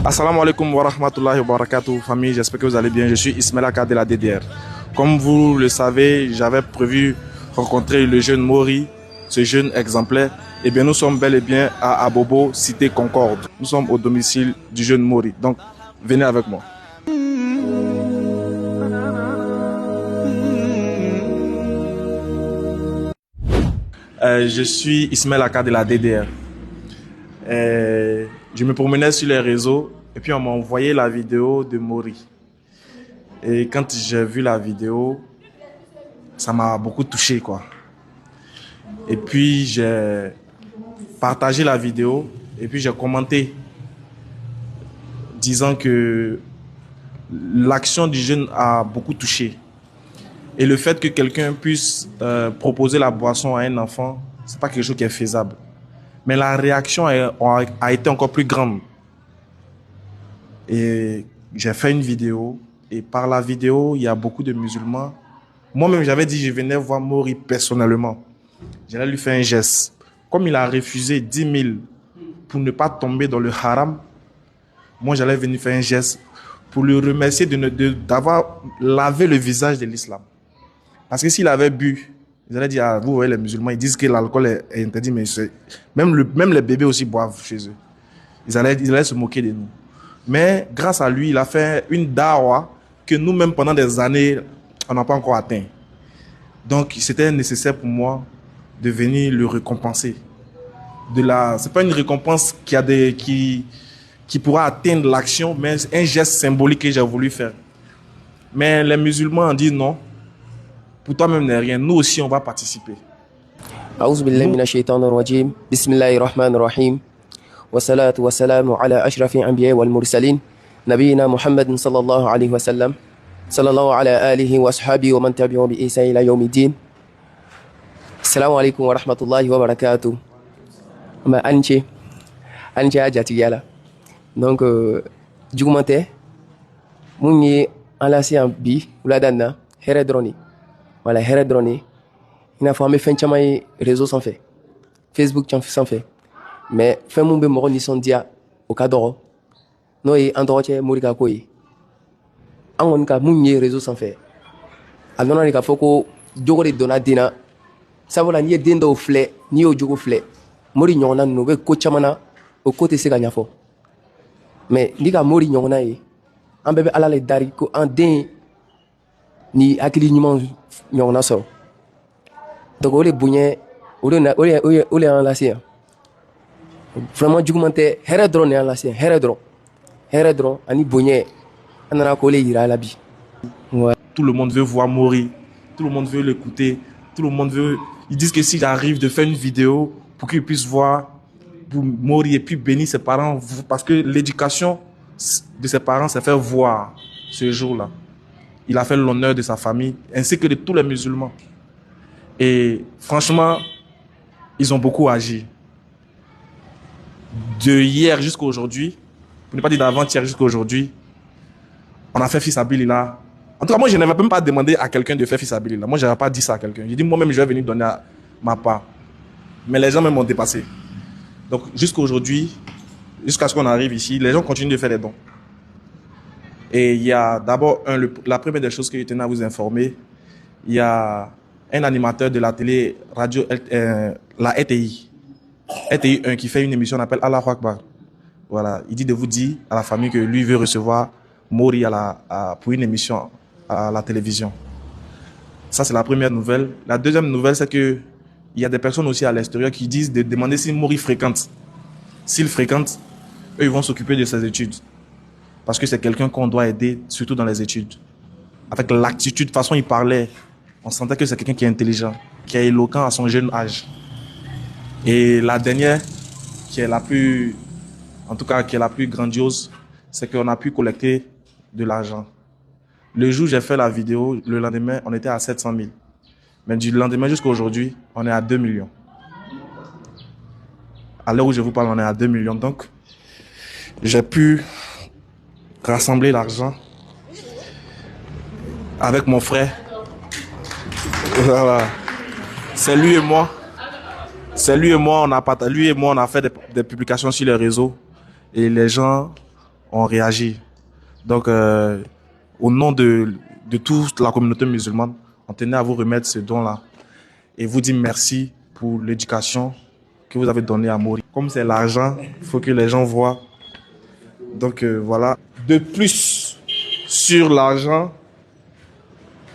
Assalamu alaikum wa rahmatullahi wa barakatuh, famille, j'espère que vous allez bien. Je suis Ismail Aka de la DDR. Comme vous le savez, j'avais prévu rencontrer le jeune Mori, ce jeune exemplaire. Eh bien, nous sommes bel et bien à Abobo, cité Concorde. Nous sommes au domicile du jeune Mori. Donc, venez avec moi. Je suis Ismail Aka de la DDR. Je me promenais sur les réseaux et puis on m'a envoyé la vidéo de Mori. Et quand j'ai vu la vidéo, ça m'a beaucoup touché, quoi. Et puis j'ai partagé la vidéo et puis j'ai commenté disant que l'action du jeune a beaucoup touché. Et le fait que quelqu'un puisse proposer la boisson à un enfant, c'est pas quelque chose qui est faisable. Mais la réaction a été encore plus grande. Et j'ai fait une vidéo. Et par la vidéo, il y a beaucoup de musulmans. Moi-même, j'avais dit que je venais voir Mori personnellement. J'allais lui faire un geste. Comme il a refusé 10 000 pour ne pas tomber dans le haram, moi, j'allais venir faire un geste pour le remercier d'avoir lavé le visage de l'islam. Parce que s'il avait bu, ils allaient dire, ah, vous voyez les musulmans, ils disent que l'alcool est interdit, mais même les bébés aussi boivent chez eux. Ils allaient se moquer de nous. Mais grâce à lui, il a fait une dawa que nous-mêmes, pendant des années, on n'a pas encore atteint. Donc, c'était nécessaire pour moi de venir le récompenser. C'est pas une récompense qui pourra atteindre l'action, mais un geste symbolique que j'ai voulu faire. Mais les musulmans ont dit non. Pour toi-même n'est rien. Nous aussi, on va participer. أعوذ بالله من الشيطان الرجيم بسم الله الرحمن الرحيم والصلاة والسلام على أشرف الأنبياء والمرسلين نبينا محمد صلى الله عليه وسلم صلى الله على آله وأصحابه ومن تبعهم بإحسان إلى يوم الدين السلام عليكم ورحمة الله وبركاته ما أنشي أجاتي يلا donc jugumante mun ye an lase yan bi wulada na hɛrɛ dɔrɔn de voilà hɛrɛ dɔrɔn de i n'a fɔ an bɛ fɛn caman ye réseau sanfɛ Facebook sanfɛ mais fɛn mun bɛ mɔgɔ nisɔndiya o ka dɔgɔ n'o ye an dɔgɔcɛ Mori ka ko ye an kɔni ka mun ye réseau sanfɛ a nɔnɔ de k'a fɔ ko jogo de donna den na sabula n'i ye den dɔw filɛ n'i y'o jogo filɛ Mori ɲɔgɔnna ninnu u bɛ ko caman na o ko tɛ se ka ɲɛfɔ mais n'i ka Mori ɲɔgɔnna ye an bɛɛ bɛ Ala le dari ko an den ni hakili ɲuman ɲɔgɔnna sɔrɔ donc o de bonya o de y'an lase yan vraiment juguman tɛ hɛrɛ dɔrɔn de y'an lase yan hɛrɛ dɔrɔn ani bonya an nana k'o le yira a la bi. Tout le monde veut voir Mori, tout le monde veut l'écouter, tout le monde veut. Ils disent que si j'arrive de faire une vidéo pour qu'ils puissent voir pour Mori et puis bénir ses parents, parce que l'éducation de ses parents, c'est faire voir ce jour-là. Il a fait l'honneur de sa famille, ainsi que de tous les musulmans. Et franchement, ils ont beaucoup agi. De hier jusqu'à aujourd'hui, pour ne pas dire d'avant-hier jusqu'à aujourd'hui, on a fait Fils Abilillah. En tout cas, moi, je n'avais même pas demandé à quelqu'un de faire Fils Abilillah. Moi, je n'avais pas dit ça à quelqu'un. J'ai dit, moi-même, je vais venir donner ma part. Mais les gens même m'ont dépassé. Donc, jusqu'à aujourd'hui, jusqu'à ce qu'on arrive ici, les gens continuent de faire des dons. Et il y a d'abord, la première des choses que je tenais à vous informer, il y a un animateur de la télé radio, la RTI 1 qui fait une émission, on appelle Allahu Akbar. Voilà, il dit de vous dire à la famille que lui veut recevoir Mori pour une émission à la télévision. Ça, c'est la première nouvelle. La deuxième nouvelle, c'est que il y a des personnes aussi à l'extérieur qui disent de demander si Mori fréquente. S'il fréquente, eux, ils vont s'occuper de ses études. Parce que c'est quelqu'un qu'on doit aider, surtout dans les études. Avec l'attitude, de toute façon, il parlait. On sentait que c'est quelqu'un qui est intelligent, qui est éloquent à son jeune âge. Et la dernière, qui est la plus, en tout cas, qui est la plus grandiose, c'est qu'on a pu collecter de l'argent. Le jour où j'ai fait la vidéo, le lendemain, on était à 700 000. Mais du lendemain jusqu'à aujourd'hui, on est à 2 millions. À l'heure où je vous parle, on est à 2 millions. Donc, j'ai pu rassembler l'argent avec mon frère. Voilà. C'est lui et moi. C'est lui et moi, on a fait des publications sur les réseaux et les gens ont réagi. Donc, au nom de toute la communauté musulmane, on tenait à vous remettre ce don-là et vous dire merci pour l'éducation que vous avez donnée à Mori. Comme c'est l'argent, il faut que les gens voient. Donc, voilà. De plus, sur l'argent,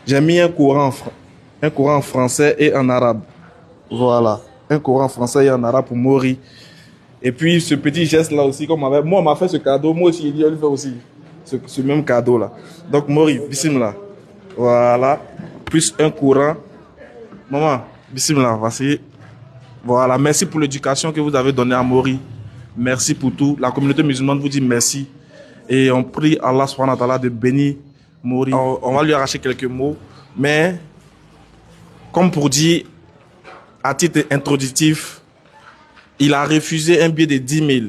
j'ai mis un courant en français et en arabe. Voilà. Un courant en français et en arabe pour Mori. Et puis, ce petit geste-là aussi, comme moi, on m'a fait ce cadeau, moi aussi, il lui fait aussi ce même cadeau-là. Donc, Mori, bismillah. Voilà. Plus un courant. Maman, bismillah, voici. Voilà. Merci pour l'éducation que vous avez donnée à Mori. Merci pour tout. La communauté musulmane vous dit merci. Et on prie Allah subhanahu wa ta'ala de bénir Mori. On va lui arracher quelques mots. Mais, comme pour dire, à titre introductif, il a refusé un billet de 10 000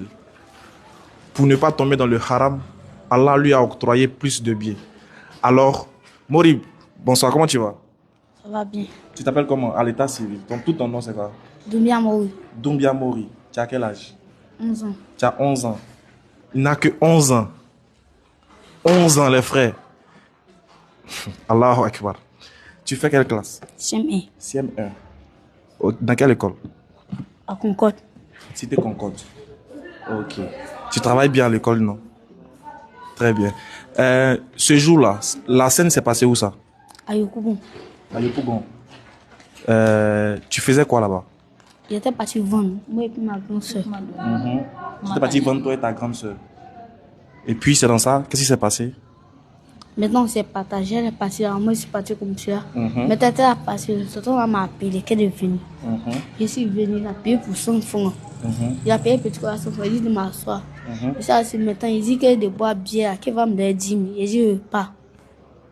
pour ne pas tomber dans le haram. Allah lui a octroyé plus de billets. Alors, Mori, bonsoir, comment tu vas? Ça va bien. Tu t'appelles comment à l'état civil? Tout ton nom, c'est quoi? Doumbia Mori. Doumbia Mori. Tu as quel âge? 11 ans. Tu as 11 ans. Il n'a que 11 ans. 11 ans, les frères. Allahu Akbar. Tu fais quelle classe? CM1. CM1. Dans quelle école? À Concorde. Cité Concorde. Ok. Tu travailles bien à l'école, non? Très bien. Ce jour-là, la scène s'est passée où ça? À Yokougon. À Yopougon. Tu faisais quoi là-bas? J'étais parti vendre. Moi et puis ma grande soeur. Tu étais parti vendre toi et ta grande soeur. Et puis c'est dans ça, qu'est-ce qui s'est passé? Maintenant, on s'est partagé. Elle est partie là. Moi, je suis parti comme ça. Maintenant, elle est partie. Le tonton m'a appelé. Qu'elle est venue. Je suis venu. Il a payé pour 100 francs. Il a payé petit quoi 100 francs. Il dit de m'asseoir. Et ça, c'est maintenant. Il dit qu'elle est de boire bière. Qu'elle va me donner 10 000. Il dit, je veux pas.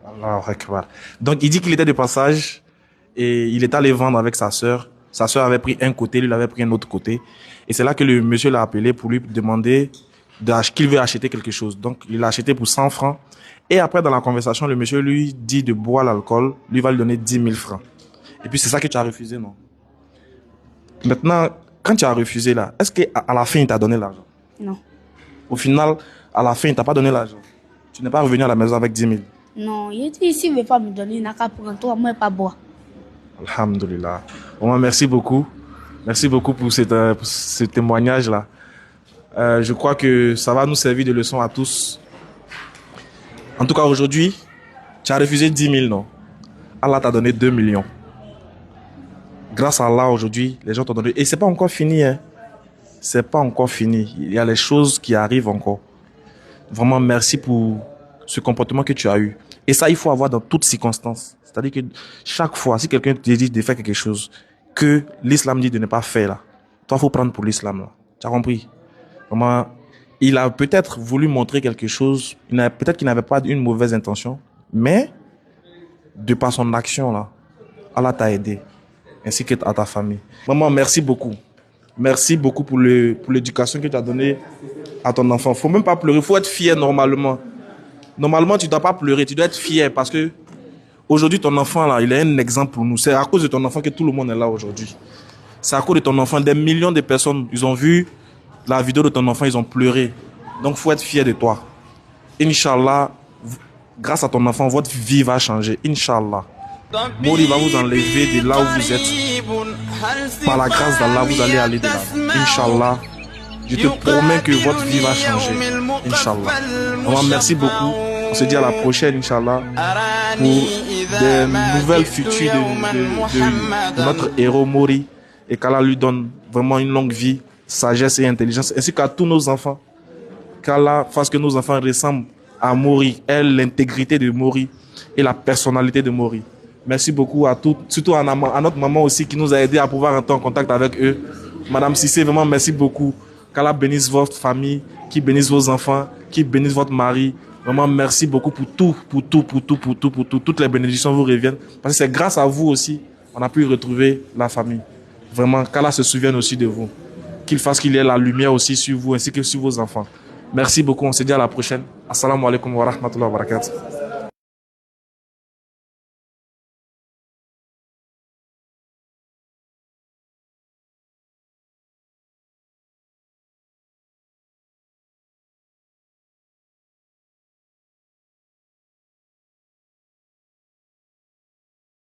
Allahu Akbar. Donc il dit qu'il était de passage et il est allé vendre avec sa sœur. Sa sœur avait pris un côté, lui il avait pris un autre côté. Et c'est là que le monsieur l'a appelé pour lui demander qu'il veut acheter quelque chose. Donc il l'a acheté pour 100 francs. Et après dans la conversation, le monsieur lui dit de boire l'alcool. Lui va lui donner 10 000 francs. Et puis c'est ça que tu as refusé, non? Maintenant, quand tu as refusé là, est-ce qu'à la fin il t'a donné l'argent? Non. Au final, à la fin il t'a pas donné l'argent. Tu n'es pas revenu à la maison avec 10 000. Non, il dit, s'il ne veut pas me donner, il n'a qu'à prendre toi, moi, pas boire. Alhamdulillah. Bon, merci beaucoup. Merci beaucoup pour ce témoignage-là. Je crois que ça va nous servir de leçon à tous. En tout cas, aujourd'hui, tu as refusé 10 000, non? Allah t'a donné 2 millions. Grâce à Allah, aujourd'hui, les gens t'ont donné. Et c'est pas encore fini, hein. C'est pas encore fini. Il y a les choses qui arrivent encore. Vraiment, merci pour ce comportement que tu as eu. Et ça, il faut avoir dans toutes circonstances. C'est-à-dire que chaque fois, si quelqu'un te dit de faire quelque chose que l'islam dit de ne pas faire, là, toi, il faut prendre pour l'islam, là. Tu as compris? Vraiment, il a peut-être voulu montrer quelque chose. Peut-être qu'il n'avait pas une mauvaise intention. Mais, de par son action, là, Allah t'a aidé. Ainsi que à ta famille. Maman, merci beaucoup. Merci beaucoup pour l'éducation que tu as donnée à ton enfant. Faut même pas pleurer. Faut être fier normalement. Normalement, tu ne dois pas pleurer, tu dois être fier parce que aujourd'hui, ton enfant, là, il est un exemple pour nous. C'est à cause de ton enfant que tout le monde est là aujourd'hui. C'est à cause de ton enfant. Des millions de personnes, ils ont vu la vidéo de ton enfant, ils ont pleuré. Donc, il faut être fier de toi. Inch'Allah, grâce à ton enfant, votre vie va changer. Inch'Allah. Mori va vous enlever de là où vous êtes. Par la grâce d'Allah, vous allez aller de là. Inch'Allah. Je te promets que votre vie va changer. Inch'Allah. Vraiment, merci beaucoup. On se dit à la prochaine, Inch'Allah, pour des nouvelles futures de notre héros Mori. Et qu'Allah lui donne vraiment une longue vie, sagesse et intelligence, ainsi qu'à tous nos enfants. Qu'Allah fasse que nos enfants ressemblent à Mori, l'intégrité de Mori et la personnalité de Mori. Merci beaucoup à tous, surtout à notre maman aussi qui nous a aidé à pouvoir entrer en contact avec eux. Madame Cissé, vraiment merci beaucoup. Qu'Allah bénisse votre famille, qui bénisse vos enfants, qui bénisse votre mari. Vraiment, merci beaucoup pour tout. Toutes les bénédictions vous reviennent. Parce que c'est grâce à vous aussi, on a pu retrouver la famille. Vraiment, qu'Allah se souvienne aussi de vous. Qu'il fasse qu'il y ait la lumière aussi sur vous, ainsi que sur vos enfants. Merci beaucoup, on se dit à la prochaine. Assalamu alaikum wa rahmatullahi wa barakatuh.